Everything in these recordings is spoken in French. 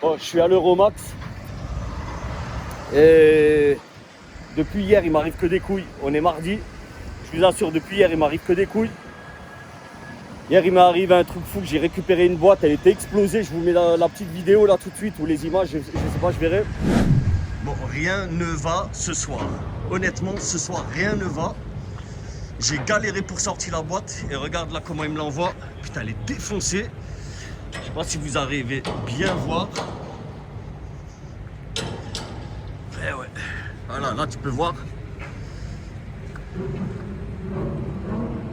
Bon, je suis à l'Euromax et depuis hier il m'arrive que des couilles. On est mardi, je vous assure, depuis hier il m'arrive que des couilles. Hier il m'est arrivé un truc fou, j'ai récupéré une boîte, elle était explosée. Je vous mets la petite vidéo là tout de suite ou les images, je sais pas, je verrai. Bon, rien ne va ce soir. Honnêtement, ce soir, rien ne va. J'ai galéré pour sortir la boîte et regarde là comment il me l'envoie. Putain, elle est défoncée. Je sais pas si vous arrivez bien voir. Eh ouais. Voilà, là tu peux voir.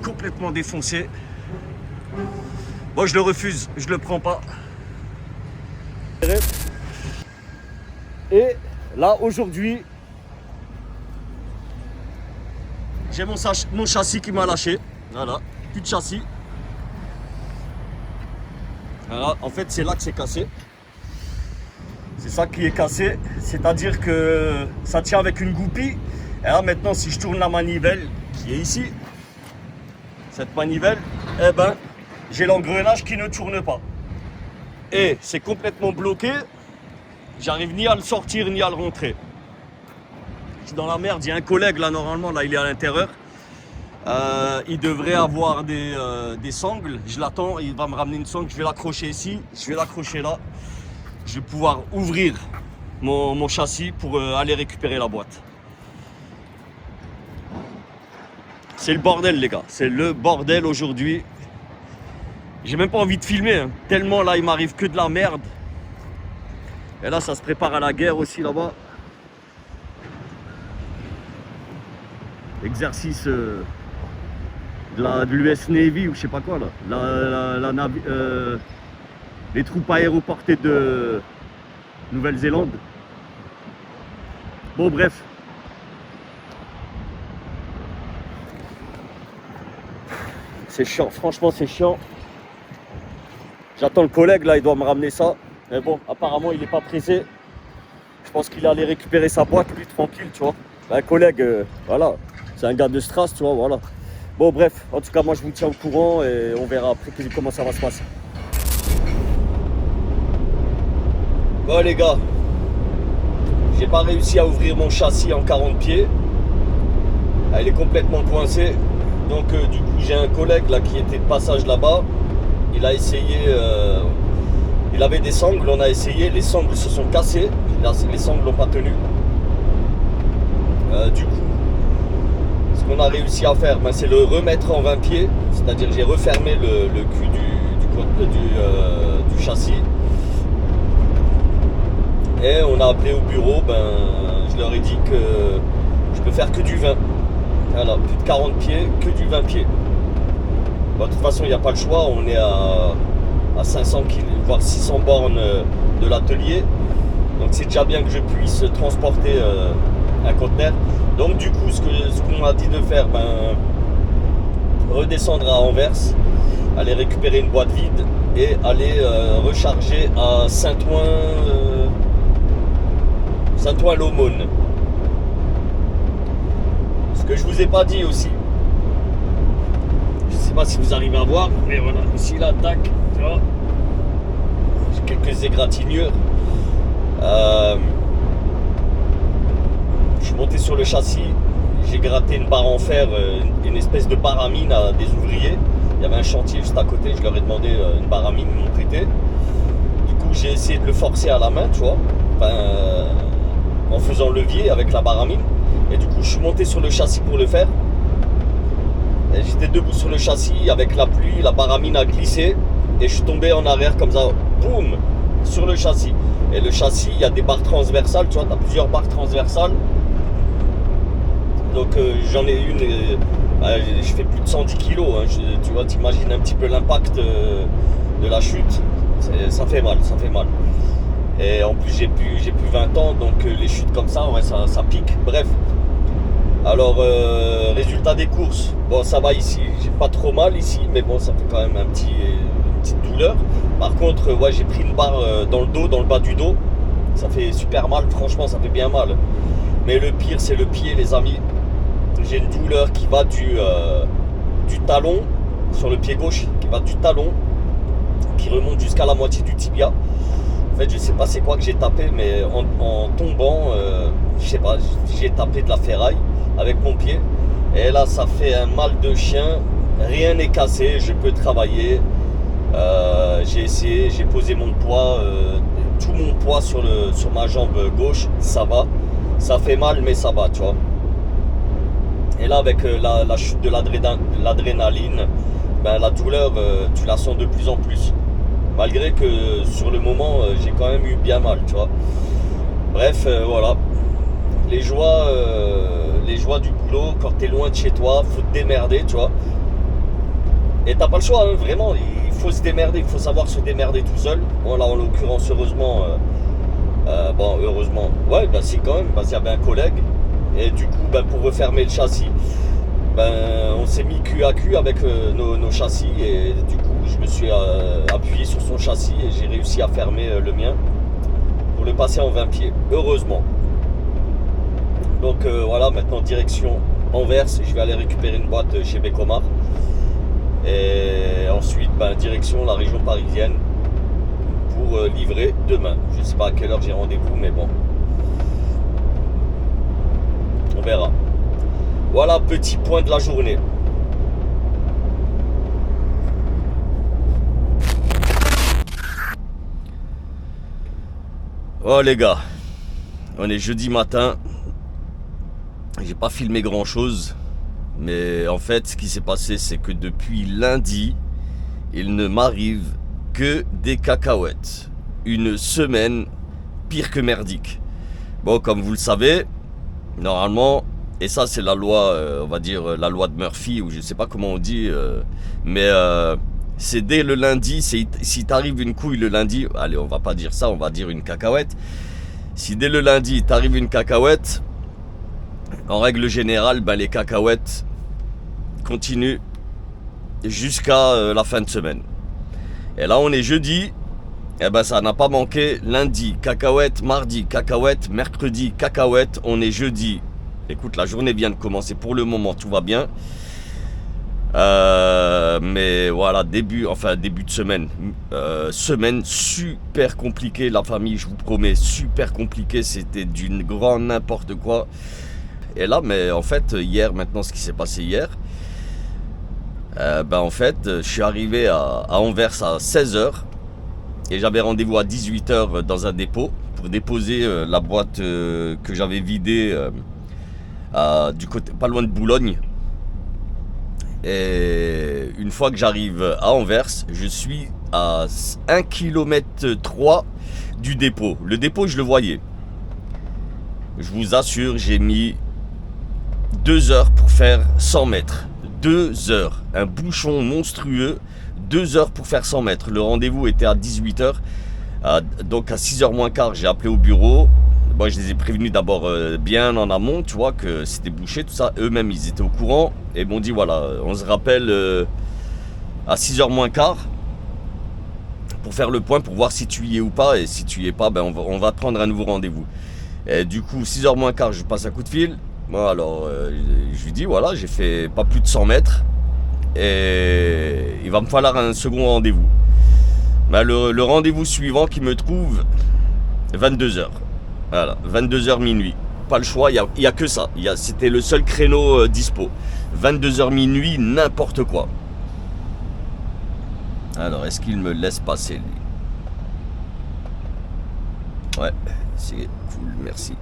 Complètement défoncé. Moi je le refuse, je le prends pas. Et là aujourd'hui, J'ai mon châssis qui m'a lâché. Voilà, plus de châssis. Voilà, en fait c'est là que c'est cassé. C'est ça qui est cassé, c'est-à-dire que ça tient avec une goupille. Et là maintenant si je tourne la manivelle qui est ici, cette manivelle, eh ben j'ai l'engrenage qui ne tourne pas. Et c'est complètement bloqué, j'arrive ni à le sortir ni à le rentrer. Je suis dans la merde, il y a un collègue là normalement, là il est à l'intérieur. Il devrait avoir des sangles, je l'attends, il va me ramener une sangle, je vais l'accrocher ici, je vais l'accrocher là. Je vais pouvoir ouvrir mon châssis pour aller récupérer la boîte. C'est le bordel les gars, c'est le bordel aujourd'hui. J'ai même pas envie de filmer, hein. Tellement là il m'arrive que de la merde. Et là ça se prépare à la guerre aussi là-bas. Exercice de l'US Navy ou je sais pas quoi là. Les troupes aéroportées de Nouvelle-Zélande. Bon bref. C'est chiant, franchement c'est chiant. J'attends le collègue là, il doit me ramener ça. Mais bon, apparemment il n'est pas pressé. Je pense qu'il allait récupérer sa boîte, lui, tranquille, tu vois. Un collègue, voilà, c'est un gars de Stras, tu vois, voilà. Bon bref, en tout cas moi je vous tiens au courant et on verra après comment ça va se passer. Bon les gars, j'ai pas réussi à ouvrir mon châssis en 40 pieds. Elle est complètement coincée. Donc du coup j'ai un collègue là qui était de passage là-bas. Il a essayé, il avait des sangles, on a essayé, les sangles se sont cassées. Les sangles n'ont pas tenu. Du coup, ce qu'on a réussi à faire, ben, c'est le remettre en 20 pieds. C'est-à-dire que j'ai refermé le cul du châssis. Et on a appelé au bureau, ben, je leur ai dit que je peux faire que du 20. Voilà, plus de 40 pieds, que du 20 pieds. Bon, de toute façon, il n'y a pas le choix, on est à 500 km, voire 600 bornes de l'atelier. Donc c'est déjà bien que je puisse transporter un conteneur. Donc du coup, ce qu'on m'a dit de faire, ben, redescendre à Anvers, aller récupérer une boîte vide et aller recharger à Saint-Ouen-l'Aumône. Ce que je vous ai pas dit aussi, je sais pas si vous arrivez à voir, mais voilà, ici là, tac, tu vois, j'ai quelques égratignures. Je suis monté sur le châssis, j'ai gratté une barre en fer, une espèce de barre à mine à des ouvriers. Il y avait un chantier juste à côté, je leur ai demandé une barre à mine, ils m'ont prêté. Du coup, j'ai essayé de le forcer à la main, tu vois, en faisant levier avec la barre à mine. Et du coup, je suis monté sur le châssis pour le faire. Et j'étais debout sur le châssis avec la pluie, la barre à mine a glissé. Et je suis tombé en arrière comme ça, boum, sur le châssis. Et le châssis, il y a des barres transversales, tu vois, tu as plusieurs barres transversales. Donc j'en ai une, je fais plus de 110 kg, hein, tu vois, t'imagines un petit peu l'impact de la chute, ça fait mal, ça fait mal. Et en plus j'ai plus 20 ans, donc les chutes comme ça, ouais, ça pique, bref. Alors résultat des courses, bon ça va ici, j'ai pas trop mal ici, mais bon ça fait quand même une petite douleur. Par contre, ouais, j'ai pris une barre dans le dos, dans le bas du dos, ça fait super mal, franchement ça fait bien mal. Mais le pire c'est le pied les amis. J'ai une douleur qui va du talon sur le pied gauche, qui va du talon, qui remonte jusqu'à la moitié du tibia. fait, je sais pas c'est quoi que j'ai tapé, mais en tombant, je sais pas, j'ai tapé de la ferraille avec mon pied. Et là, ça fait un mal de chien. Rien n'est cassé, je peux travailler. J'ai essayé, j'ai posé mon poids, tout mon poids sur ma jambe gauche, ça va. Ça fait mal, mais ça va, tu vois. Et là, avec la chute de l'adrénaline, ben, la douleur, tu la sens de plus en plus. Malgré que sur le moment, j'ai quand même eu bien mal, tu vois. Bref, voilà. Les joies du boulot, quand t'es loin de chez toi, faut te démerder, tu vois. Et t'as pas le choix, hein, vraiment. Il faut se démerder, il faut savoir se démerder tout seul. Bon, là, en l'occurrence, heureusement, ouais, bah si quand même, parce qu'il y avait un collègue. Et du coup, ben, pour refermer le châssis, ben, on s'est mis cul à cul avec nos châssis. Et du coup, je me suis appuyé sur son châssis et j'ai réussi à fermer le mien pour le passer en 20 pieds, heureusement. Donc voilà, maintenant direction Anvers, je vais aller récupérer une boîte chez Bécomar. Et ensuite, ben, direction la région parisienne pour livrer demain. Je ne sais pas à quelle heure j'ai rendez-vous, mais bon. On verra. Voilà, petit point de la journée. Oh les gars, on est jeudi matin. J'ai pas filmé grand chose. Mais en fait, ce qui s'est passé, c'est que depuis lundi, il ne m'arrive que des cacahuètes. Une semaine pire que merdique. Bon, comme vous le savez, normalement, et ça c'est la loi, on va dire la loi de Murphy, ou je sais pas comment on dit, mais c'est dès le lundi, si t'arrive une couille le lundi, allez, on va pas dire ça, on va dire une cacahuète. Si dès le lundi t'arrive une cacahuète, en règle générale, ben, les cacahuètes continuent jusqu'à la fin de semaine. Et là, on est jeudi. Et ben, ça n'a pas manqué. Lundi, cacahuète. Mardi, cacahuète. Mercredi, cacahuète. On est jeudi. Écoute, la journée vient de commencer. Pour le moment, tout va bien. Mais voilà, début de semaine. Semaine super compliquée, la famille, je vous promets. Super compliquée. C'était d'une grande n'importe quoi. Et là, mais en fait, hier, maintenant, ce qui s'est passé hier, ben en fait, je suis arrivé à Anvers à 16h et j'avais rendez-vous à 18h dans un dépôt pour déposer la boîte que j'avais vidée du côté, pas loin de Boulogne. Et une fois que j'arrive à Anvers, je suis à 1,3 km du dépôt. Le dépôt, je le voyais. Je vous assure, j'ai mis 2 heures pour faire 100 mètres. 2 heures. Un bouchon monstrueux. 2 heures pour faire 100 mètres. Le rendez-vous était à 18h. Donc à 6h moins quart, j'ai appelé au bureau. Moi, je les ai prévenus d'abord bien en amont, tu vois, que c'était bouché, tout ça. Eux-mêmes, ils étaient au courant. Et m'ont dit, voilà, on se rappelle à 6h moins quart pour faire le point, pour voir si tu y es ou pas. Et si tu y es pas, ben, on va prendre un nouveau rendez-vous. Et du coup, 6h moins quart, je passe un coup de fil. Moi, alors, je lui dis, voilà, j'ai fait pas plus de 100 mètres et il va me falloir un second rendez-vous. Ben, le rendez-vous suivant qui me trouve, 22h. Voilà, 22h minuit. Pas le choix, il y a que ça. C'était le seul créneau dispo. 22h minuit, n'importe quoi. Alors, est-ce qu'il me laisse passer, lui? Ouais, c'est cool, merci.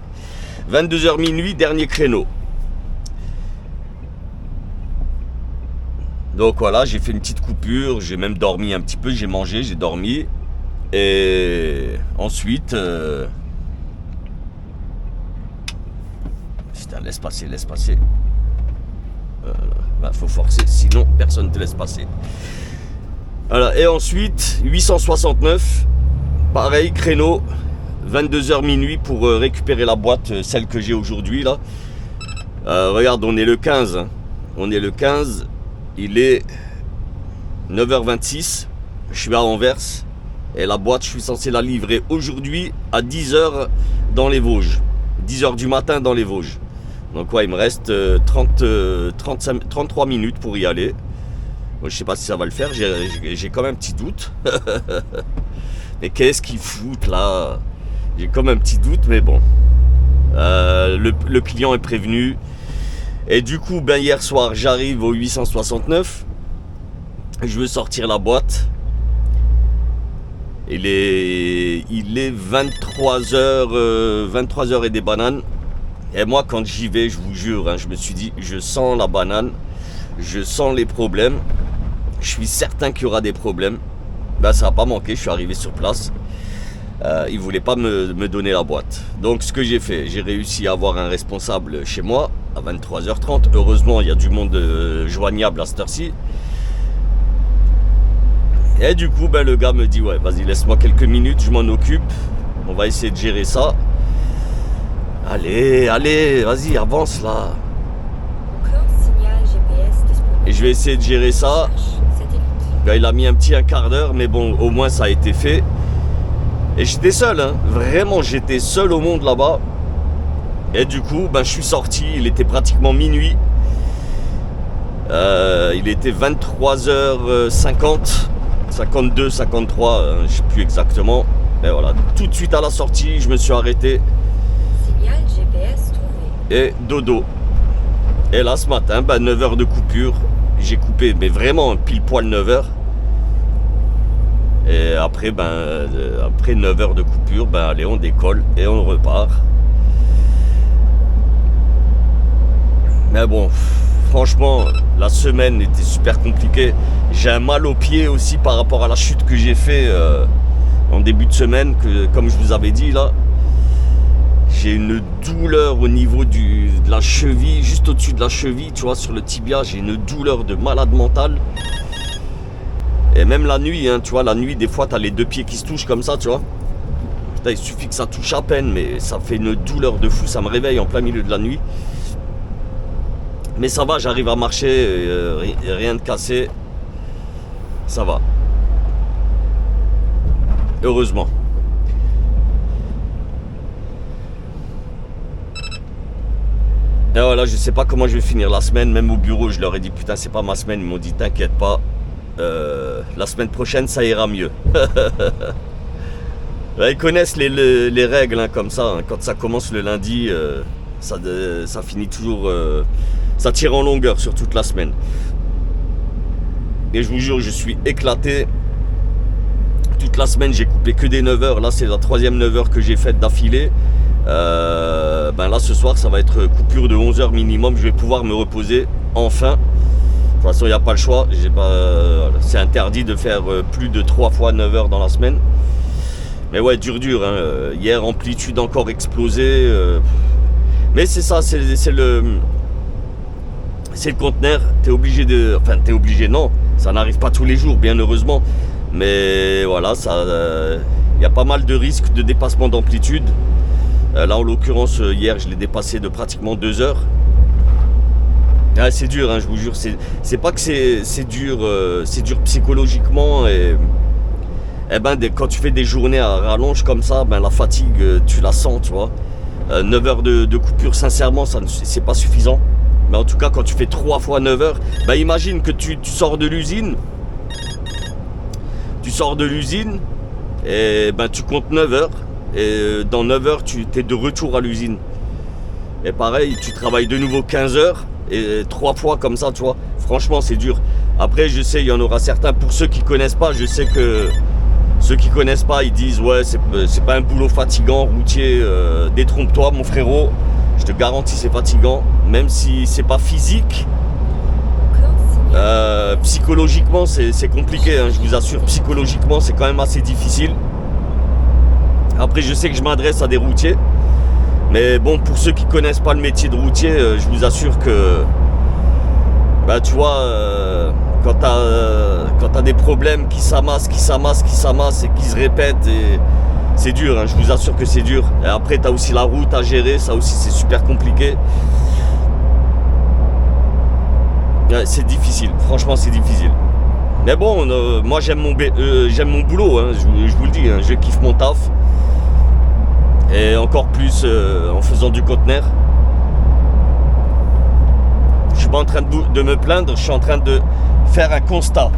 22h minuit, dernier créneau. Donc voilà, j'ai fait une petite coupure, j'ai même dormi un petit peu, j'ai mangé, j'ai dormi. Et ensuite... Putain, laisse passer. Bah, faut forcer, sinon personne ne te laisse passer. Voilà, et ensuite, 869, pareil, créneau. 22h minuit pour récupérer la boîte, celle que j'ai aujourd'hui là. Regarde, on est le 15. On est le 15. Il est 9h26. Je suis à Anvers. Et la boîte, je suis censé la livrer aujourd'hui à 10h dans les Vosges. 10h du matin dans les Vosges. Donc ouais, il me reste 33 minutes pour y aller. Bon, je sais pas si ça va le faire. J'ai quand même un petit doute. Mais qu'est-ce qu'ils foutent là? J'ai comme un petit doute, mais bon. Le client est prévenu. Et du coup, ben hier soir, j'arrive au 869. Je veux sortir la boîte. Il est 23h et des bananes. Et moi, quand j'y vais, je vous jure, hein, je me suis dit, je sens la banane, je sens les problèmes. Je suis certain qu'il y aura des problèmes. Ben, ça n'a pas manqué, je suis arrivé sur place. Ils ne voulaient pas me donner la boîte. Donc, ce que j'ai fait, j'ai réussi à avoir un responsable chez moi à 23h30. Heureusement, il y a du monde joignable à cette heure-ci. Et du coup, ben, le gars me dit, ouais, vas-y, laisse-moi quelques minutes, je m'en occupe. On va essayer de gérer ça. Allez, vas-y, avance là. Et je vais essayer de gérer ça. Ben, il a mis un quart d'heure, mais bon, au moins ça a été fait. Et j'étais seul, hein. Vraiment, j'étais seul au monde là-bas. Et du coup, ben, je suis sorti, il était pratiquement minuit. Il était 23h50, 52, 53, je ne sais plus exactement. Et voilà, tout de suite à la sortie, je me suis arrêté. Signal GPS trouvé. Et dodo. Et là, ce matin, ben, 9 heures de coupure. J'ai coupé, mais vraiment pile poil 9 heures. Et après, après 9 heures de coupure, ben, allez, on décolle et on repart. Mais bon, franchement, la semaine était super compliquée. J'ai un mal au pied aussi par rapport à la chute que j'ai fait en début de semaine, que, comme je vous avais dit là. J'ai une douleur au niveau de la cheville, juste au-dessus de la cheville, tu vois, sur le tibia. J'ai une douleur de malade mental. Et même la nuit, hein, tu vois, la nuit, des fois, tu as les deux pieds qui se touchent comme ça, tu vois. Putain, il suffit que ça touche à peine, mais ça fait une douleur de fou. Ça me réveille en plein milieu de la nuit. Mais ça va, j'arrive à marcher, rien de cassé. Ça va. Heureusement. Et voilà, je sais pas comment je vais finir la semaine. Même au bureau, je leur ai dit, putain, c'est pas ma semaine. Ils m'ont dit, t'inquiète pas. La semaine prochaine, ça ira mieux. Ils connaissent les règles, hein, comme ça. Hein. Quand ça commence le lundi, ça finit toujours... ça tire en longueur sur toute la semaine. Et je vous jure, je suis éclaté. Toute la semaine, j'ai coupé que des 9 heures. Là, c'est la 3e 9 heures que j'ai faite d'affilée. Ben là, ce soir, ça va être coupure de 11 heures minimum. Je vais pouvoir me reposer, enfin. De toute façon, il n'y a pas le choix. C'est interdit de faire plus de 3 fois 9 heures dans la semaine. Mais ouais, dur. Hein. Hier, amplitude encore explosée. Mais c'est ça, c'est le conteneur. T'es obligé de... Enfin, t'es obligé, non. Ça n'arrive pas tous les jours, bien heureusement. Mais voilà, il y a pas mal de risques de dépassement d'amplitude. Là, en l'occurrence, hier, je l'ai dépassé de pratiquement 2 heures. Ah, c'est dur, hein, je vous jure. C'est pas que c'est dur psychologiquement. Et ben, quand tu fais des journées à rallonge comme ça, ben, la fatigue, tu la sens, tu vois. 9 heures de coupure, sincèrement, c'est pas suffisant. Mais en tout cas, quand tu fais 3 fois 9 heures, ben, imagine que tu sors de l'usine. Tu sors de l'usine et ben, tu comptes 9 heures. Et dans 9 heures, tu es de retour à l'usine. Et pareil, tu travailles de nouveau 15 heures. Et 3 fois comme ça, tu vois. Franchement, c'est dur. Après, je sais, il y en aura certains. Pour ceux qui connaissent pas, je sais que ceux qui connaissent pas, ils disent ouais, c'est pas un boulot fatigant, routier. Détrompe-toi, mon frérot. Je te garantis, c'est fatigant. Même si c'est pas physique. Psychologiquement, c'est compliqué. Hein, je vous assure, psychologiquement, c'est quand même assez difficile. Après, je sais que je m'adresse à des routiers. Mais bon, pour ceux qui connaissent pas le métier de routier, je vous assure que, bah, tu vois, quand t'as des problèmes qui s'amassent et qui se répètent, et c'est dur, hein, je vous assure que c'est dur. Et après, t'as aussi la route à gérer, ça aussi c'est super compliqué. Ouais, c'est difficile, franchement c'est difficile. Mais bon, moi j'aime mon boulot, hein, je vous le dis, hein, je kiffe mon taf. Et encore plus en faisant du conteneur. Je suis pas en train de me plaindre, je suis en train de faire un constat.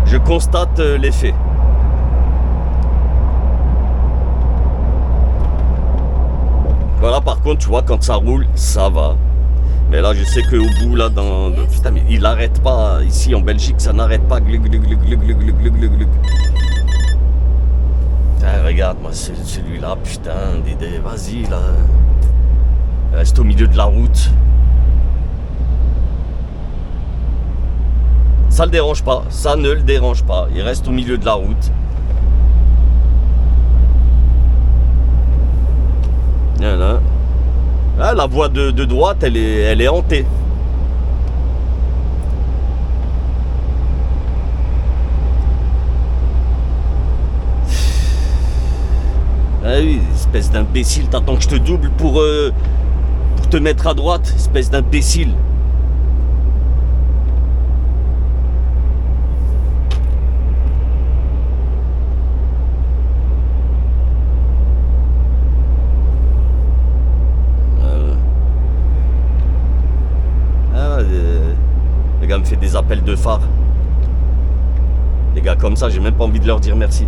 Je constate les faits. là, par contre, tu vois, quand ça roule, ça va. Mais là, je sais qu'au bout, là, putain, mais il n'arrête pas. Ici, en Belgique, ça n'arrête pas. Glug, glug, glug, glug, glug, glug, glug, glug, glug. Putain, regarde, moi, celui-là, putain, vas-y, là. Reste au milieu de la route. Ça le dérange pas. Ça ne le dérange pas. Il reste au milieu de la route. Voilà. Ah, la voie de droite, elle est hantée. Ah oui, espèce d'imbécile, t'attends que je te double pour te mettre à droite, espèce d'imbécile. Le gars me fait des appels de phare. Les gars comme ça, j'ai même pas envie de leur dire merci.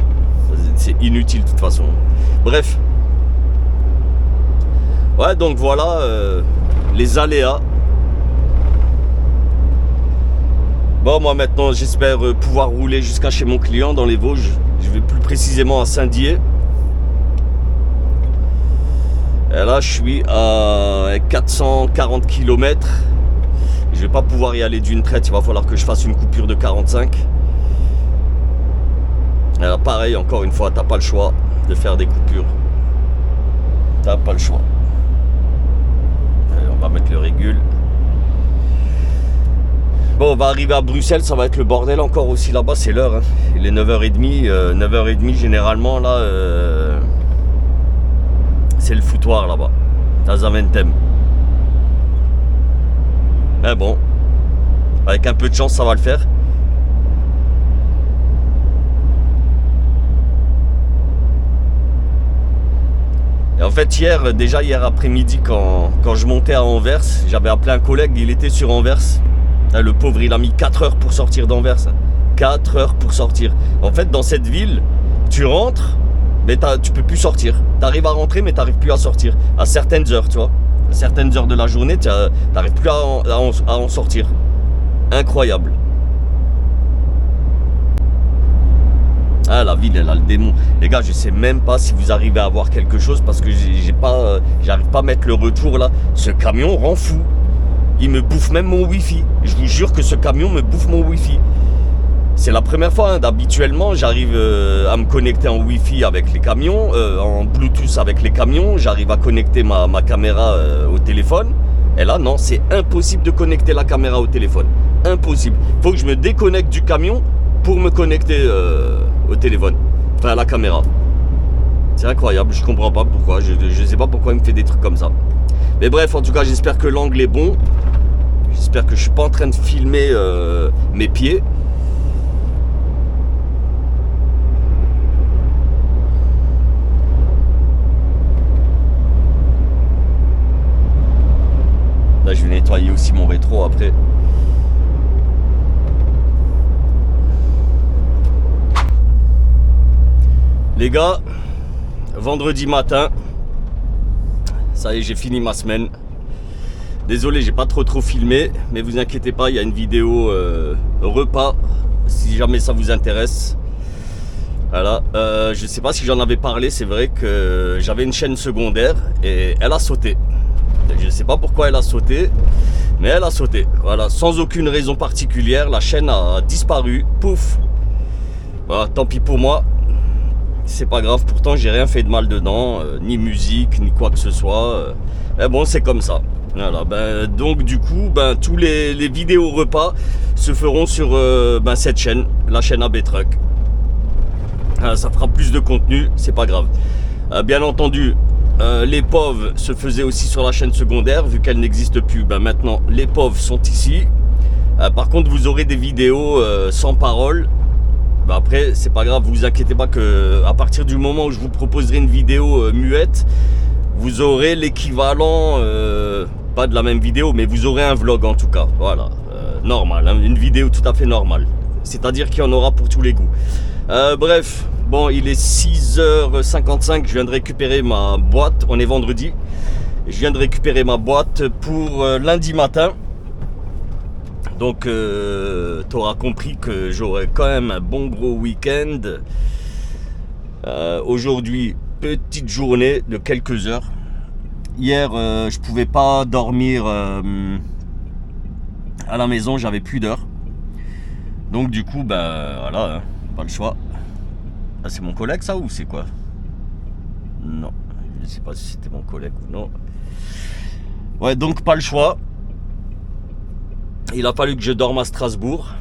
C'est inutile de toute façon. Bref. Ouais, donc voilà les aléas. Bon, moi maintenant, j'espère pouvoir rouler jusqu'à chez mon client dans les Vosges. Je vais plus précisément à Saint-Dié. Et là, je suis à 440 km. Je vais pas pouvoir y aller d'une traite. Il va falloir que je fasse une coupure de 45. Alors pareil, encore une fois, t'as pas le choix de faire des coupures. T'as pas le choix. Allez, on va mettre le régule. Bon, on va arriver à Bruxelles, ça va être le bordel encore aussi là-bas, c'est l'heure. Hein. Il est 9h30. 9h30 généralement là, c'est le foutoir là-bas. T'as Zaventem. Mais bon, avec un peu de chance, ça va le faire. Et en fait, hier après-midi, quand je montais à Anvers, j'avais appelé un collègue, il était sur Anvers. Le pauvre, il a mis 4 heures pour sortir d'Anvers. 4 heures pour sortir. En fait, dans cette ville, tu rentres, mais tu peux plus sortir. Tu arrives à rentrer, mais tu n'arrives plus à sortir. À certaines heures, tu vois. À certaines heures de la journée, tu n'arrives plus à en sortir. Incroyable. Ah, la ville, elle a le démon. Les gars, je sais même pas si vous arrivez à voir quelque chose parce que j'arrive pas à mettre le retour là. Ce camion rend fou. Il me bouffe même mon wifi. Je vous jure que ce camion me bouffe mon wifi. C'est la première fois. Hein. Habituellement, j'arrive à me connecter en wifi avec les camions, en Bluetooth avec les camions. J'arrive à connecter ma caméra au téléphone. Et là, non, c'est impossible de connecter la caméra au téléphone. Impossible. Il faut que je me déconnecte du camion pour me connecter au téléphone, enfin à la caméra. C'est incroyable, je comprends pas pourquoi, je sais pas pourquoi il me fait des trucs comme ça. Mais bref, en tout cas, j'espère que l'angle est bon. J'espère que je suis pas en train de filmer mes pieds. Là, je vais nettoyer aussi mon rétro après. Les gars, vendredi matin, ça y est, j'ai fini ma semaine. Désolé, j'ai pas trop filmé, mais vous inquiétez pas, il y a une vidéo repas, si jamais ça vous intéresse. Voilà, je sais pas si j'en avais parlé, c'est vrai que j'avais une chaîne secondaire et elle a sauté. Je sais pas pourquoi elle a sauté, mais elle a sauté. Voilà, sans aucune raison particulière, la chaîne a disparu, pouf. Voilà, tant pis pour moi. C'est pas grave, pourtant j'ai rien fait de mal dedans, ni musique, ni quoi que ce soit. Mais bon, c'est comme ça. Voilà, donc du coup, tous les vidéos repas se feront sur cette chaîne, la chaîne AB Truck. Ça fera plus de contenu, c'est pas grave. Bien entendu, les pauvres se faisaient aussi sur la chaîne secondaire, vu qu'elle n'existe plus. Maintenant, les pauvres sont ici. Par contre, vous aurez des vidéos sans parole. Après, c'est pas grave, vous inquiétez pas que à partir du moment où je vous proposerai une vidéo muette, vous aurez l'équivalent, pas de la même vidéo, mais vous aurez un vlog en tout cas. Voilà, normal, hein, une vidéo tout à fait normale. C'est-à-dire qu'il y en aura pour tous les goûts. Bref, bon, il est 6h55, je viens de récupérer ma boîte, on est vendredi. Je viens de récupérer ma boîte pour lundi matin. Donc tu auras compris que j'aurai quand même un bon gros week-end. Aujourd'hui, petite journée de quelques heures. Hier, je pouvais pas dormir à la maison, j'avais plus d'heures. Donc du coup, ben voilà, hein, pas le choix. Ah, c'est mon collègue ça ou c'est quoi? Non, je sais pas si c'était mon collègue ou non. Ouais, donc pas le choix. Il a fallu que je dorme à Strasbourg.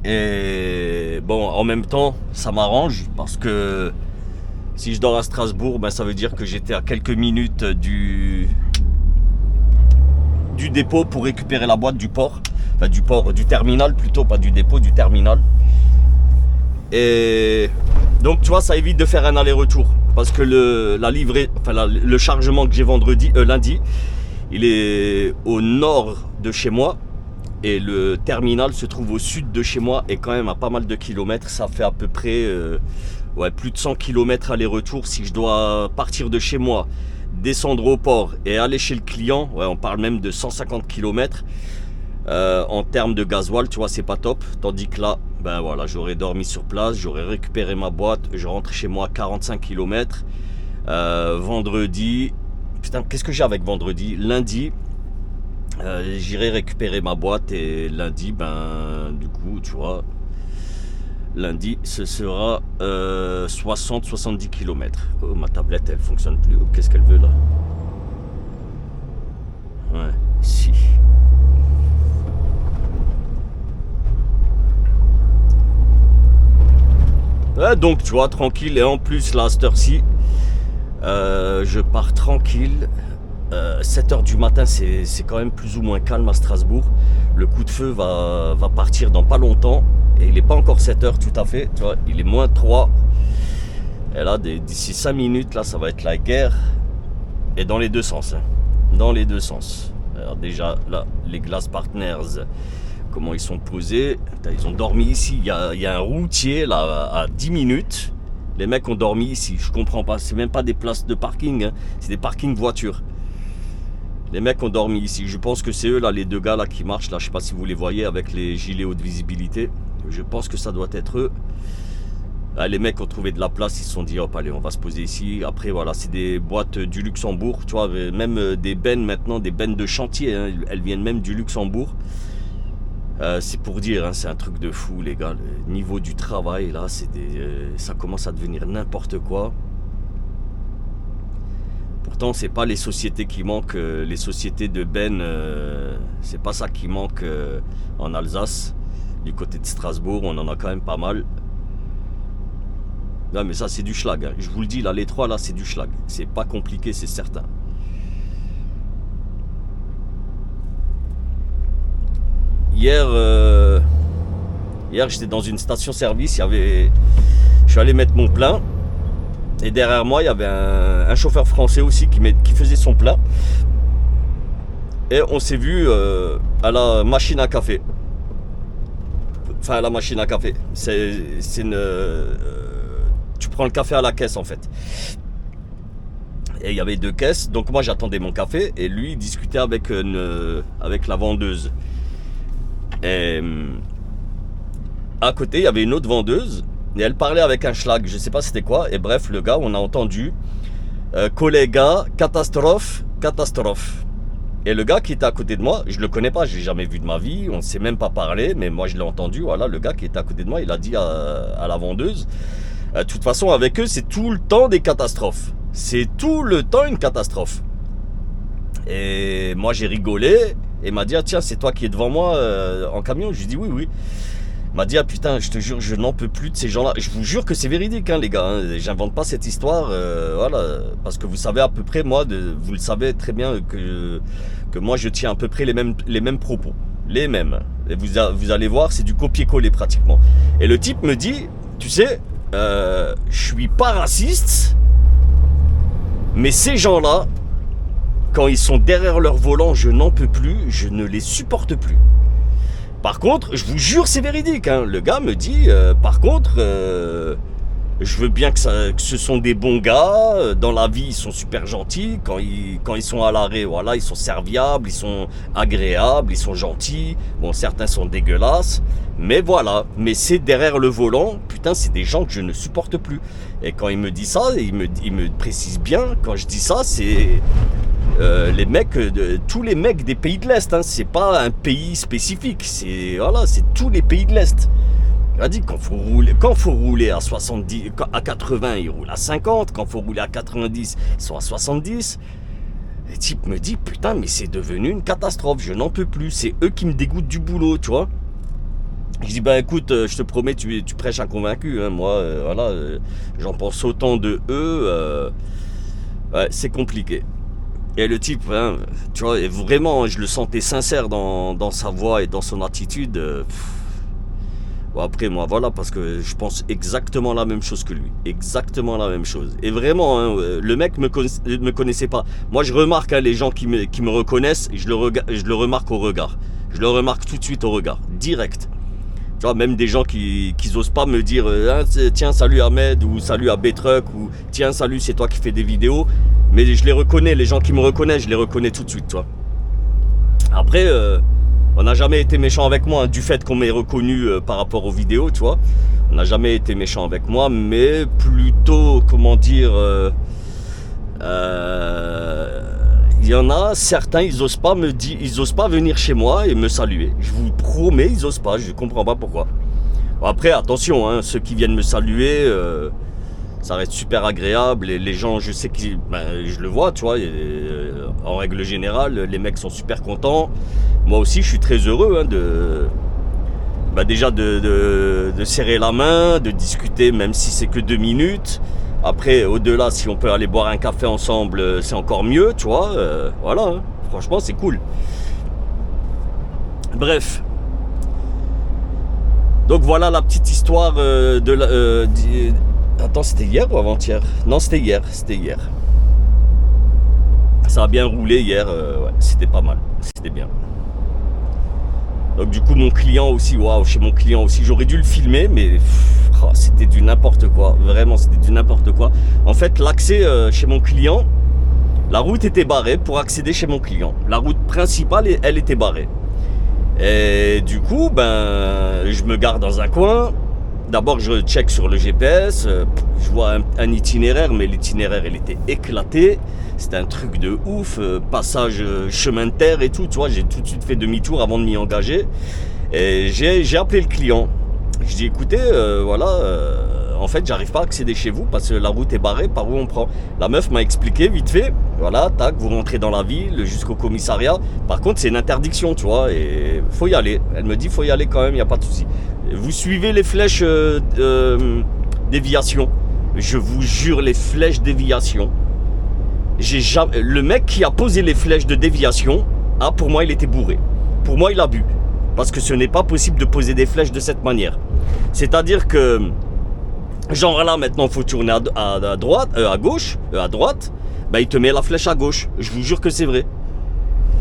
Et bon, en même temps, ça m'arrange parce que si je dors à Strasbourg, ben, ça veut dire que j'étais à quelques minutes du dépôt pour récupérer la boîte du port. Enfin, du terminal plutôt, pas du dépôt, du terminal. Et donc, tu vois, ça évite de faire un aller-retour. Parce que le chargement que j'ai lundi, il est au nord de chez moi. Et le terminal se trouve au sud de chez moi et quand même à pas mal de kilomètres. Ça fait à peu près plus de 100 km aller-retour si je dois partir de chez moi, descendre au port et aller chez le client. Ouais, on parle même de 150 km. En termes de gasoil, tu vois, c'est pas top. Tandis que là, ben voilà, j'aurais dormi sur place, j'aurais récupéré ma boîte, je rentre chez moi à 45 km. Vendredi, putain, qu'est-ce que j'ai avec vendredi? Lundi, j'irai récupérer ma boîte et lundi, ben du coup, tu vois, lundi, ce sera 60-70 km. Oh, ma tablette, elle fonctionne plus. Oh, qu'est-ce qu'elle veut là? Ouais, si. Ouais, donc tu vois, tranquille. Et en plus là à cette heure-ci, je pars tranquille. 7h du matin, c'est quand même plus ou moins calme à Strasbourg. Le coup de feu va partir dans pas longtemps. Et il n'est pas encore 7h tout à fait. Tu vois, il est moins 3. Et là, d'ici 5 minutes, là, ça va être la guerre. Et dans les deux sens. Hein. Dans les deux sens. Alors déjà, là, les Glass Partners, comment ils sont posés. Ils ont dormi ici. Il y a un routier là à 10 minutes. Les mecs ont dormi ici. Je comprends pas. C'est même pas des places de parking. Hein. C'est des parkings voitures. Les mecs ont dormi ici. Je pense que c'est eux là, les deux gars là qui marchent là. Je sais pas si vous les voyez avec les gilets haute visibilité. Je pense que ça doit être eux. Là, les mecs ont trouvé de la place. Ils se sont dit hop allez on va se poser ici. Après voilà c'est des boîtes du Luxembourg. Tu vois même des bennes maintenant, des bennes de chantier. Hein. Elles viennent même du Luxembourg. C'est pour dire, hein, c'est un truc de fou les gars. Le niveau du travail là, ça commence à devenir n'importe quoi. Pourtant c'est pas les sociétés qui manquent, les sociétés de bennes, c'est pas ça qui manque en Alsace. Du côté de Strasbourg, on en a quand même pas mal. Non mais ça c'est du schlag, hein. Je vous le dis là, les trois là c'est du schlag. C'est pas compliqué, c'est certain. Hier j'étais dans une station-service, je suis allé mettre mon plein. Et derrière moi, il y avait un chauffeur français aussi qui faisait son plein. Et on s'est vu à la machine à café. Enfin, à la machine à café. Tu prends le café à la caisse en fait. Et il y avait 2 caisses. Donc moi, j'attendais mon café. Et lui, il discutait avec la vendeuse. Et à côté, il y avait une autre vendeuse. Et elle parlait avec un schlag, je sais pas c'était quoi. Et bref, le gars, on a entendu Collega, catastrophe. Et le gars qui était à côté de moi, je le connais pas, je l'ai jamais vu de ma vie, on ne s'est même pas parlé, mais moi je l'ai entendu. Voilà, le gars qui était à côté de moi, il a dit à la vendeuse, de toute façon avec eux, c'est tout le temps des catastrophes. C'est tout le temps une catastrophe. Et moi j'ai rigolé et m'a dit ah, tiens, c'est toi qui es devant moi en camion. Je lui ai dit oui. M'a dit ah putain je te jure je n'en peux plus de ces gens là. Je vous jure que c'est véridique hein, les gars hein. J'invente pas cette histoire voilà, parce que vous savez à peu près moi vous le savez très bien que moi je tiens à peu près les mêmes propos, les mêmes, et vous allez voir c'est du copier-coller pratiquement. Et le type me dit tu sais je suis pas raciste mais ces gens là quand ils sont derrière leur volant je n'en peux plus, je ne les supporte plus. Par contre, je vous jure, c'est véridique. Hein. Le gars me dit, par contre, Je veux bien que ce sont des bons gars. Dans la vie, ils sont super gentils. Quand ils sont à l'arrêt, voilà, ils sont serviables, ils sont agréables, ils sont gentils. Bon, certains sont dégueulasses. Mais voilà. Mais c'est derrière le volant. Putain, c'est des gens que je ne supporte plus. Et quand il me dit ça, il me précise bien. Quand je dis ça, c'est les mecs, tous les mecs des pays de l'Est. Hein. C'est pas un pays spécifique. C'est voilà, c'est tous les pays de l'Est. Il a dit quand faut rouler à 70, à 80, ils roulent à 50. Quand faut rouler à 90, ils sont à 70. Le type me dit putain, mais c'est devenu une catastrophe. Je n'en peux plus. C'est eux qui me dégoûtent du boulot, tu vois. Je dis bah écoute, je te promets, tu prêches un convaincu. Hein. Moi, voilà, j'en pense autant de eux. Ouais, c'est compliqué. Et le type, hein, tu vois, et vraiment, je le sentais sincère dans sa voix et dans son attitude. Bon après moi voilà, parce que je pense exactement la même chose que lui, exactement la même chose. Et vraiment, hein, le mec me connaissait pas. Moi je remarque hein, les gens qui me reconnaissent, je le remarque au regard. Je le remarque tout de suite au regard, direct. Tu vois, même des gens qui osent pas me dire ah, tiens salut Ahmed ou salut à B-Truck ou tiens salut c'est toi qui fais des vidéos. Mais je les reconnais, les gens qui me reconnaissent, je les reconnais tout de suite, tu vois. Après on n'a jamais été méchant avec moi, hein, du fait qu'on m'ait reconnu par rapport aux vidéos, tu vois. On n'a jamais été méchant avec moi, mais plutôt, comment dire, il y en a certains, ils osent pas venir chez moi et me saluer. Je vous promets, ils osent pas, je comprends pas pourquoi. Bon, après, attention, hein, ceux qui viennent me saluer, ça reste super agréable. Et les gens, je sais que je le vois, tu vois, en règle générale, les mecs sont super contents. Moi aussi, je suis très heureux hein, déjà de serrer la main, de discuter, même si c'est que 2 minutes. Après, au-delà, si on peut aller boire un café ensemble, c'est encore mieux, tu vois. Voilà, hein. Franchement, c'est cool. Bref. Donc voilà la petite histoire Attends, c'était hier ou avant-hier? Non, c'était hier. Ça a bien roulé hier, ouais, c'était pas mal, c'était bien. Donc du coup, mon client aussi, waouh, chez mon client aussi, j'aurais dû le filmer, mais c'était du n'importe quoi, vraiment, c'était du n'importe quoi. En fait, l'accès chez mon client, la route était barrée pour accéder chez mon client. La route principale, elle était barrée. Et du coup, je me gare dans un coin. D'abord, je check sur le GPS, je vois un itinéraire, mais l'itinéraire, il était éclaté. C'était un truc de ouf, passage chemin de terre et tout, tu vois. J'ai tout de suite fait demi-tour avant de m'y engager. Et j'ai appelé le client. Je dis, écoutez, voilà, en fait, j'arrive pas à accéder chez vous parce que la route est barrée, par où on prend? La meuf m'a expliqué vite fait, voilà, tac, vous rentrez dans la ville jusqu'au commissariat. Par contre, c'est une interdiction, tu vois, et faut y aller. Elle me dit, faut y aller quand même, il n'y a pas de souci. Vous suivez les flèches déviation. Je vous jure, les flèches déviation. Le mec qui a posé les flèches de déviation, pour moi, il était bourré. Pour moi, il a bu. Parce que ce n'est pas possible de poser des flèches de cette manière. C'est-à-dire que, genre là, maintenant, il faut tourner à droite, à gauche, à droite. Il te met la flèche à gauche. Je vous jure que c'est vrai.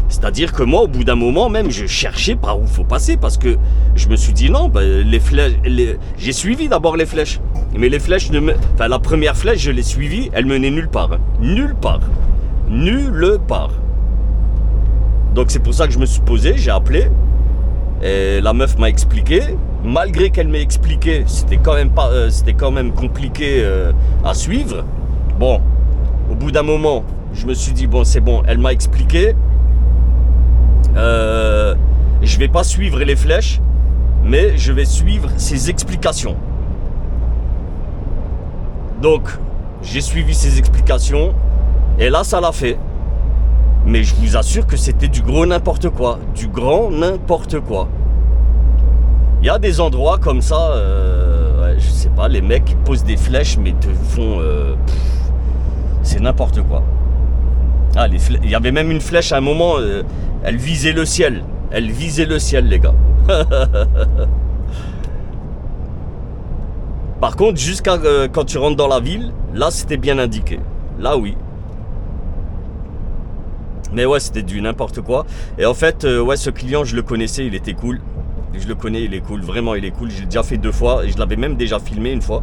C'est-à-dire que moi, au bout d'un moment, même, je cherchais par où il faut passer parce que je me suis dit non, les flèches, j'ai suivi d'abord les flèches. Mais les flèches, la première flèche, je l'ai suivie, elle menait nulle part. Hein. Nulle part. Nulle part. Donc c'est pour ça que je me suis posé, j'ai appelé. Et la meuf m'a expliqué. Malgré qu'elle m'ait expliqué, c'était quand même compliqué à suivre. Bon, au bout d'un moment, je me suis dit bon, c'est bon, elle m'a expliqué. Je vais pas suivre les flèches, mais je vais suivre ses explications. Donc, j'ai suivi ses explications, et là, ça l'a fait. Mais je vous assure que c'était du gros n'importe quoi, du grand n'importe quoi. Il y a des endroits comme ça, ouais, je sais pas, les mecs qui posent des flèches, mais te font... c'est n'importe quoi. Il y avait même une flèche à un moment, elle visait le ciel. Elle visait le ciel, les gars. Par contre, jusqu'à quand tu rentres dans la ville, là, c'était bien indiqué. Là, oui. Mais ouais, c'était du n'importe quoi. Et en fait, ouais, ce client, je le connaissais, il était cool. Je le connais, il est cool. Vraiment, il est cool. J'ai déjà fait 2 fois. Et je l'avais même déjà filmé une fois.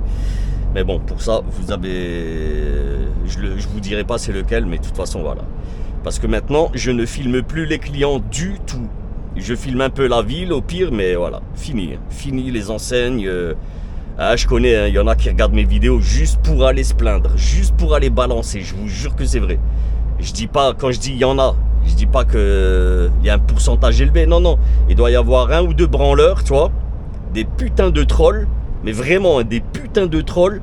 Mais bon, pour ça, vous avez... Je vous dirai pas c'est lequel, mais de toute façon, voilà. Parce que maintenant, je ne filme plus les clients du tout. Je filme un peu la ville, au pire, mais voilà, fini. Fini les enseignes. Je connais, hein, y en a qui regardent mes vidéos juste pour aller se plaindre, juste pour aller balancer. Je vous jure que c'est vrai. Je dis pas, quand je dis il y en a, je dis pas qu'il y a un pourcentage élevé. Non, non. Il doit y avoir un ou deux branleurs, tu vois. Des putains de trolls. Mais vraiment, hein, des putains de trolls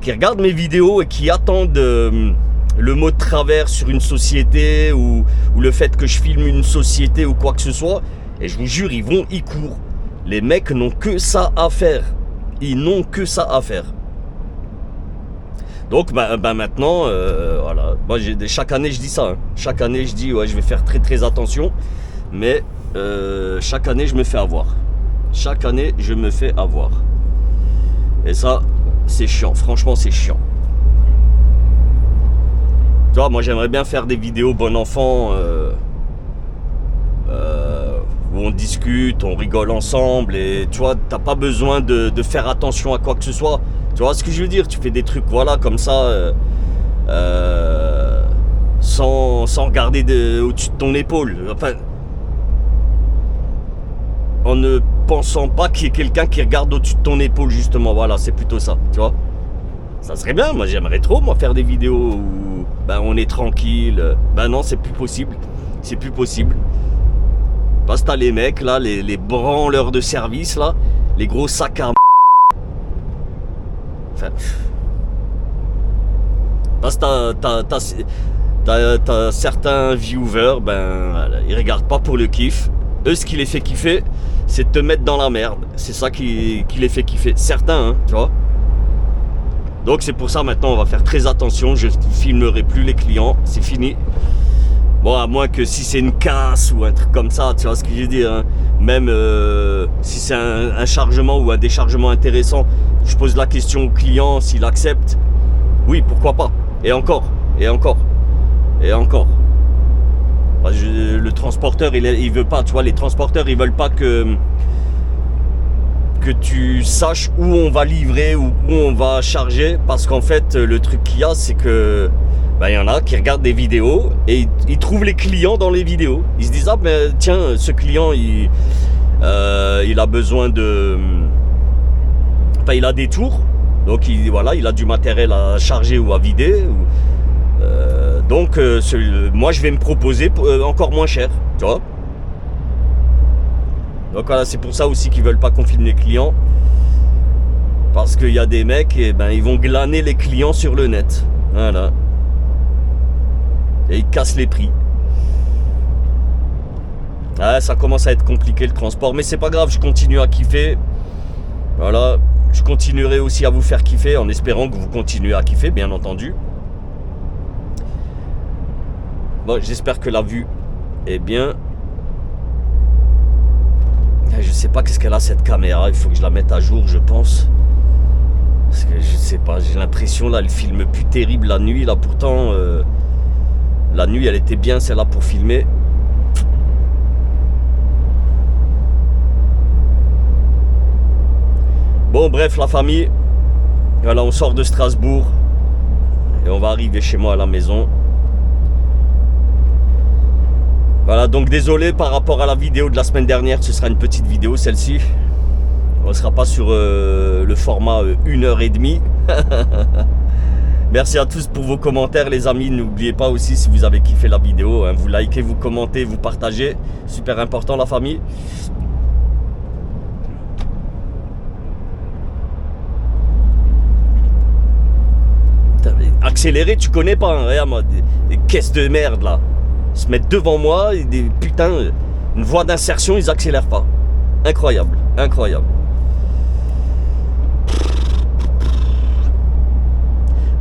qui regardent mes vidéos et qui attendent le mot de travers sur une société ou le fait que je filme une société ou quoi que ce soit. Et je vous jure, ils courent. Les mecs n'ont que ça à faire. Ils n'ont que ça à faire. Donc maintenant, voilà. Moi, chaque année je dis ça. Hein. Chaque année je dis ouais, je vais faire très très attention. Mais chaque année je me fais avoir. Chaque année je me fais avoir. Et ça, c'est chiant. Franchement, c'est chiant. Tu vois, moi j'aimerais bien faire des vidéos bon enfant où on discute, on rigole ensemble et tu vois, t'as pas besoin de faire attention à quoi que ce soit. Tu vois ce que je veux dire? Tu fais des trucs, voilà, comme ça, sans regarder au-dessus de ton épaule. Enfin, en ne pensant pas qu'il y ait quelqu'un qui regarde au-dessus de ton épaule, justement. Voilà, c'est plutôt ça, tu vois. Ça serait bien, moi j'aimerais trop, moi, faire des vidéos où on est tranquille. Non, c'est plus possible. C'est plus possible. Parce que t'as les mecs, là, les branleurs de service, là, les gros sacs à enfin, parce que t'as certains viewers, ils regardent pas pour le kiff. Eux, ce qui les fait kiffer, c'est de te mettre dans la merde. C'est ça qui les fait kiffer. Certains, hein, tu vois. Donc c'est pour ça maintenant on va faire très attention. Je filmerai plus les clients, c'est fini. Bon, à moins que si c'est une casse ou un truc comme ça, tu vois ce que je veux dire, hein. Même si c'est un chargement ou un déchargement intéressant, je pose la question au client s'il accepte. Oui, pourquoi pas. Et encore, et encore, et encore. Le transporteur, il veut pas, tu vois, les transporteurs, ils veulent pas que tu saches où on va livrer ou où on va charger, parce qu'en fait, le truc qu'il y a, c'est que y en a qui regardent des vidéos et ils trouvent les clients dans les vidéos. Ils se disent tiens, ce client il a besoin de, il a des tours, donc il a du matériel à charger ou à vider. Donc moi je vais me proposer encore moins cher, tu vois. Donc voilà, c'est pour ça aussi qu'ils veulent pas qu'on filme les clients, parce qu'il y a des mecs ils vont glaner les clients sur le net, voilà. Et ils cassent les prix. Ça commence à être compliqué le transport, mais c'est pas grave, je continue à kiffer. Voilà, je continuerai aussi à vous faire kiffer en espérant que vous continuez à kiffer, bien entendu. Bon, j'espère que la vue est bien. Je sais pas qu'est-ce qu'elle a cette caméra, il faut que je la mette à jour, je pense. Parce que je sais pas, j'ai l'impression là, elle filme plus terrible la nuit là, pourtant la nuit elle était bien celle-là pour filmer. Bon bref la famille, voilà, on sort de Strasbourg et on va arriver chez moi à la maison. Voilà, donc désolé par rapport à la vidéo de la semaine dernière, ce sera une petite vidéo celle-ci. On ne sera pas sur le format 1h30. Merci à tous pour vos commentaires les amis. N'oubliez pas aussi, si vous avez kiffé la vidéo, hein, vous likez, vous commentez, vous partagez. Super important la famille. Accélérer, tu connais pas, hein, regarde moi, des caisses de merde là. Ils se mettent devant moi, et des putains, une voie d'insertion, ils accélèrent pas. Incroyable, incroyable.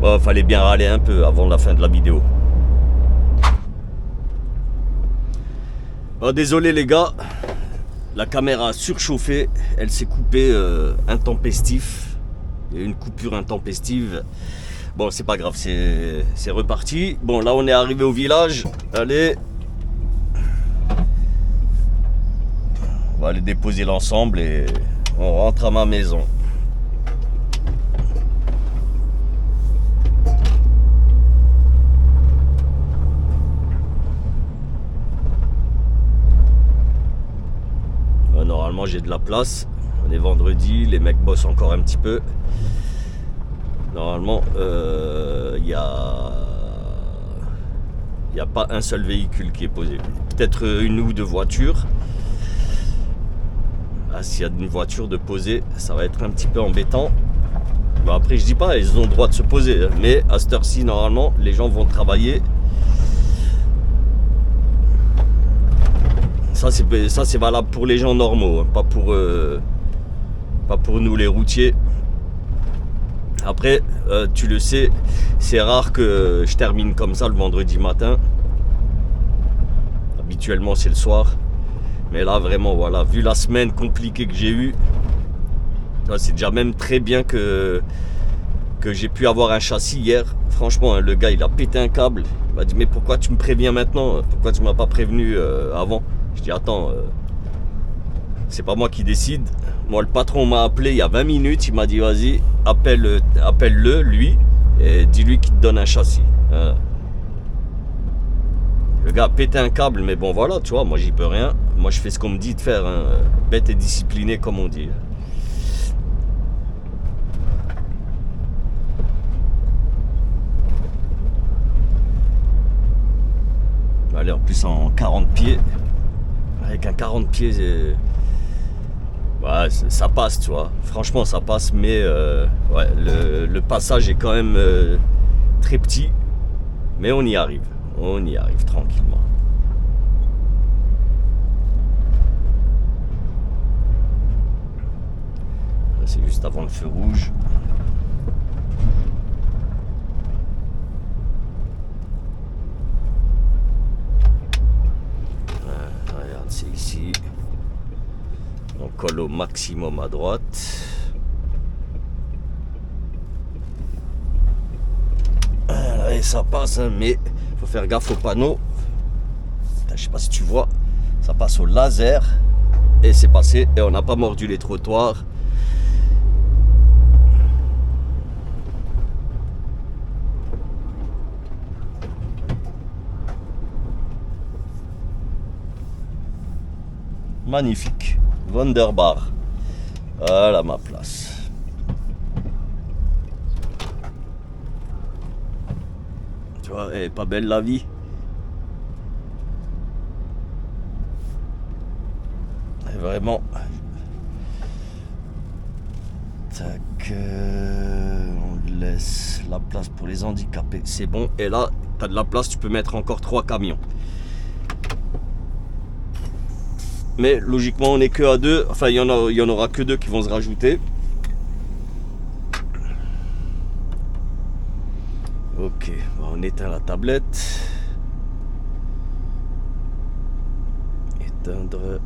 Bon, fallait bien râler un peu avant la fin de la vidéo. Bon, désolé les gars, la caméra a surchauffé, elle s'est coupée intempestif. Il y a eu une coupure intempestive. Bon, c'est pas grave, c'est reparti. Bon, là, on est arrivé au village. Allez. On va aller déposer l'ensemble et on rentre à ma maison. j'ai de la place. On est vendredi, les mecs bossent encore un petit peu. Normalement, il n'y a pas un seul véhicule qui est posé. Peut-être une ou deux voitures. Ah, s'il y a une voiture de poser, ça va être un petit peu embêtant. Bon, après, je dis pas, ils ont le droit de se poser. Mais à cette heure-ci, normalement, les gens vont travailler. Ça, c'est valable pour les gens normaux, hein, pas pour nous, les routiers. Après, tu le sais, c'est rare que je termine comme ça le vendredi matin. Habituellement, c'est le soir. Mais là, vraiment, voilà, vu la semaine compliquée que j'ai eue, c'est déjà même très bien que j'ai pu avoir un châssis hier. Franchement, hein, le gars, il a pété un câble. Il m'a dit, mais pourquoi tu me préviens maintenant? Pourquoi tu ne m'as pas prévenu avant? Je dis, attends, c'est pas moi qui décide. Moi, le patron m'a appelé il y a 20 minutes. Il m'a dit, vas-y, appelle-le, lui, et dis-lui qu'il te donne un châssis. Le gars a pété un câble, mais bon, voilà, tu vois, moi, j'y peux rien. Moi, je fais ce qu'on me dit de faire, hein. Bête et discipliné, comme on dit. Allez, en plus, en 40 pieds. Avec un 40 pieds, ouais, ça passe, tu vois. Franchement, ça passe, mais ouais, le passage est quand même très petit. Mais on y arrive. On y arrive tranquillement. Là, c'est juste avant le feu rouge. Regarde, c'est ici. On colle au maximum à droite. Et ça passe, hein, mais faut faire gaffe au panneau. Je sais pas si tu vois, ça passe au laser. Et c'est passé. Et on n'a pas mordu les trottoirs. Magnifique. Wunderbar. Voilà ma place. Tu vois, elle est pas belle la vie. Et vraiment. Tac. On laisse la place pour les handicapés. C'est bon. Et là, tu as de la place, tu peux mettre encore 3 camions. Mais logiquement, on n'est que à 2. Enfin, il y en aura que 2 qui vont se rajouter. Ok, on éteint la tablette. Éteindre.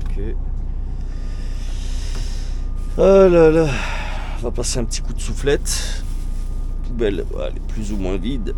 Ok. Oh là là. On va passer un petit coup de soufflette. Poubelle, elle est plus ou moins vide.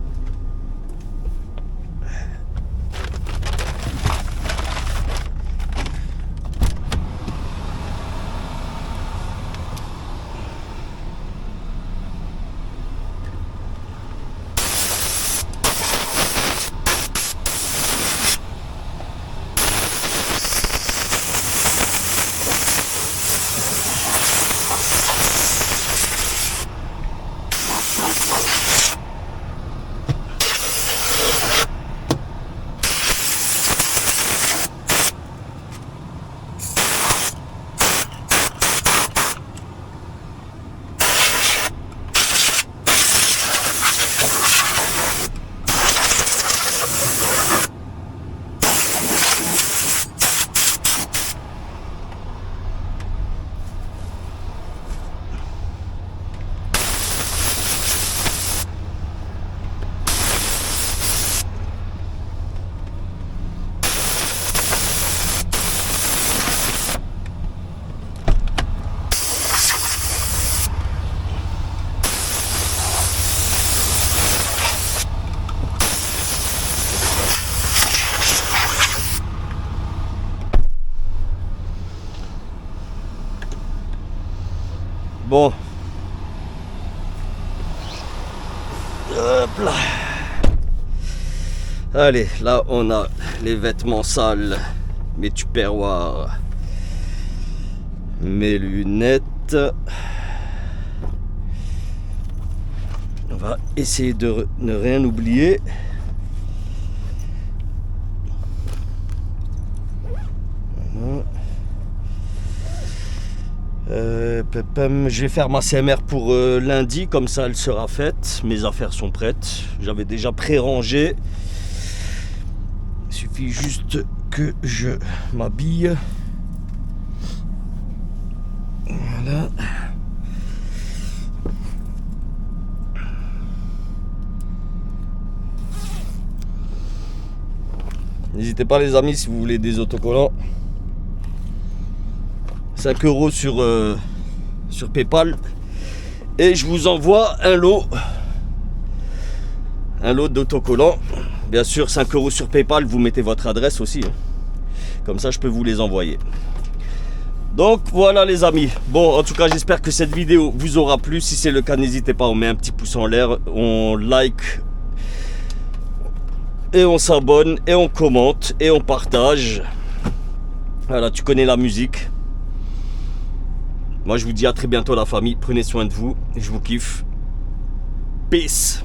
Bon. Hop là. Allez, là on a les vêtements sales, mes tupperwares, mes lunettes. On va essayer de ne rien oublier. Voilà. Je vais faire ma CMR pour lundi, comme ça elle sera faite. Mes affaires sont prêtes. J'avais déjà pré-rangé. Il suffit juste que je m'habille. Voilà. N'hésitez pas les amis si vous voulez des autocollants. 5 € sur PayPal. Et je vous envoie un lot d'autocollants. Bien sûr 5 € sur PayPal, vous mettez votre adresse aussi. Comme ça je peux vous les envoyer. Donc voilà les amis. Bon en tout cas j'espère que cette vidéo vous aura plu. Si c'est le cas n'hésitez pas, on met un petit pouce en l'air, on like. Et on s'abonne, et on commente, et on partage. Voilà, tu connais la musique. Moi, je vous dis à très bientôt la famille. Prenez soin de vous. Je vous kiffe. Peace.